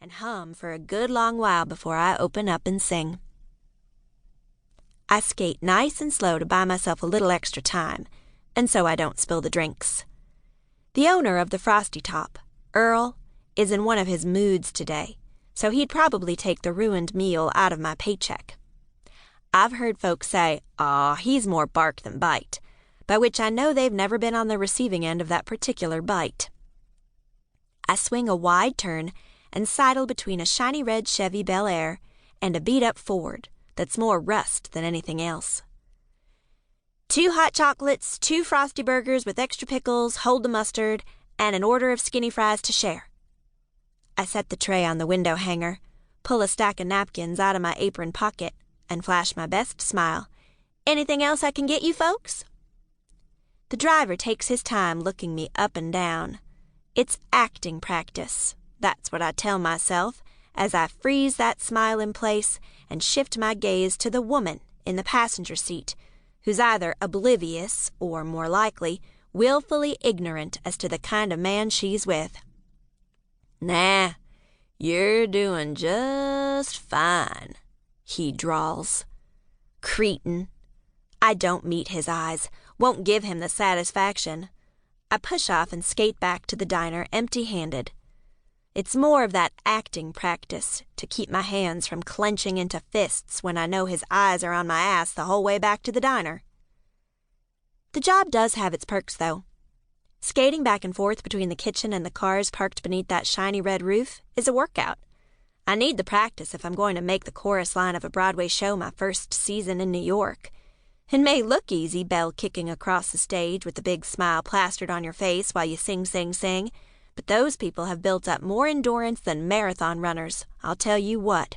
and hum for a good long while before I open up and sing. I skate nice and slow to buy myself a little extra time, and so I don't spill the drinks. The owner of the Frosty Top, Earl, is in one of his moods today, so he'd probably take the ruined meal out of my paycheck. I've heard folks say, "Aw, he's more bark than bite," by which I know they've never been on the receiving end of that particular bite. I swing a wide turn and sidle between a shiny red Chevy Bel Air and a beat-up Ford that's more rust than anything else. 2 hot chocolates, 2 Frosty burgers with extra pickles, hold the mustard, and an order of skinny fries to share. I set the tray on the window hanger, pull a stack of napkins out of my apron pocket, and flash my best smile. "Anything else I can get you folks?" The driver takes his time looking me up and down. It's acting practice, that's what I tell myself, as I freeze that smile in place and shift my gaze to the woman in the passenger seat, who's either oblivious or, more likely, willfully ignorant as to the kind of man she's with. "Nah, you're doing just fine," he drawls. Cretin. I don't meet his eyes, won't give him the satisfaction. I push off and skate back to the diner empty-handed. It's more of that acting practice to keep my hands from clenching into fists when I know his eyes are on my ass the whole way back to the diner. The job does have its perks, though. Skating back and forth between the kitchen and the cars parked beneath that shiny red roof is a workout. I need the practice if I'm going to make the chorus line of a Broadway show my first season in New York. It may look easy bell kicking across the stage with a big smile plastered on your face while you sing, sing, sing, but those people have built up more endurance than marathon runners, I'll tell you what.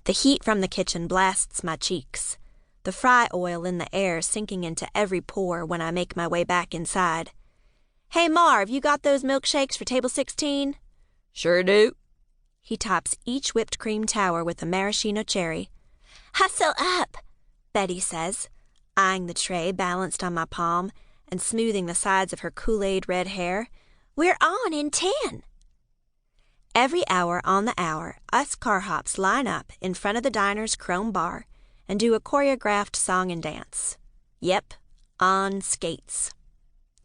The heat from the kitchen blasts my cheeks, the fry oil in the air sinking into every pore when I make my way back inside. "Hey, Marv, you got those milkshakes for table 16? "Sure do." He tops each whipped cream tower with a maraschino cherry. "Hustle up," Betty says, eyeing the tray balanced on my palm and smoothing the sides of her Kool-Aid red hair. "We're on in 10. Every hour on the hour, us car hops line up in front of the diner's chrome bar and do a choreographed song and dance. Yep, on skates.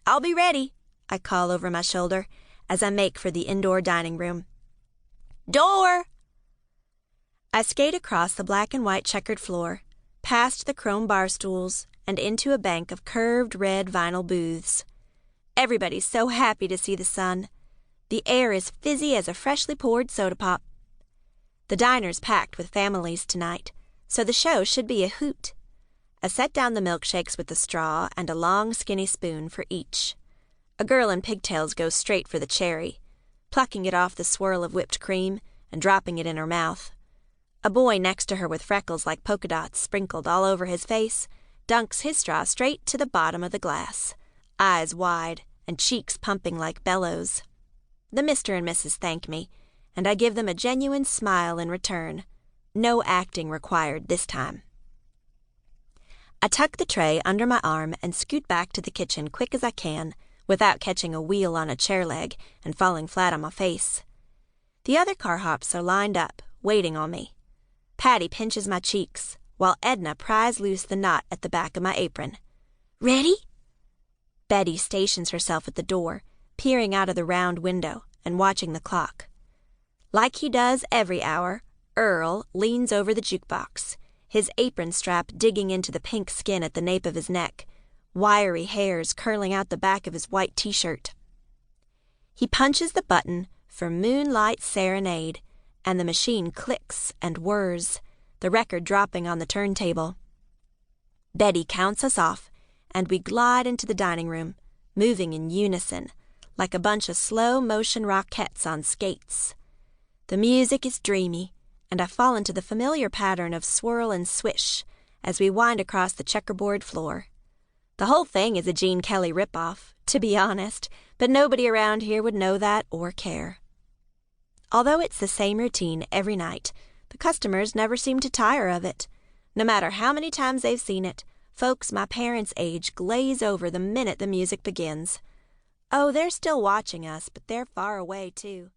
"I'll be ready," I call over my shoulder as I make for the indoor dining room. "Door!" I skate across the black and white checkered floor, past the chrome bar stools, and into a bank of curved red vinyl booths. Everybody's so happy to see the sun. The air is fizzy as a freshly poured soda pop. The diner's packed with families tonight, so the show should be a hoot. I set down the milkshakes with a straw and a long skinny spoon for each. A girl in pigtails goes straight for the cherry, plucking it off the swirl of whipped cream and dropping it in her mouth. A boy next to her with freckles like polka dots sprinkled all over his face dunks his straw straight to the bottom of the glass, eyes wide and cheeks pumping like bellows. The Mr. and Mrs. thank me, and I give them a genuine smile in return. No acting required this time. I tuck the tray under my arm and scoot back to the kitchen quick as I can, without catching a wheel on a chair leg and falling flat on my face. The other car hops are lined up, waiting on me. Patty pinches my cheeks, while Edna pries loose the knot at the back of my apron. "Ready?" Betty stations herself at the door, peering out of the round window and watching the clock. Like he does every hour, Earl leans over the jukebox, his apron strap digging into the pink skin at the nape of his neck, wiry hairs curling out the back of his white t-shirt. He punches the button for Moonlight Serenade, and the machine clicks and whirs, the record dropping on the turntable. Betty counts us off, and we glide into the dining room, moving in unison, like a bunch of slow-motion rockettes on skates. The music is dreamy, and I fall into the familiar pattern of swirl and swish as we wind across the checkerboard floor. The whole thing is a Gene Kelly ripoff, to be honest, but nobody around here would know that or care. Although it's the same routine every night, the customers never seem to tire of it. No matter how many times they've seen it, folks my parents' age glaze over the minute the music begins. Oh, they're still watching us, but they're far away, too.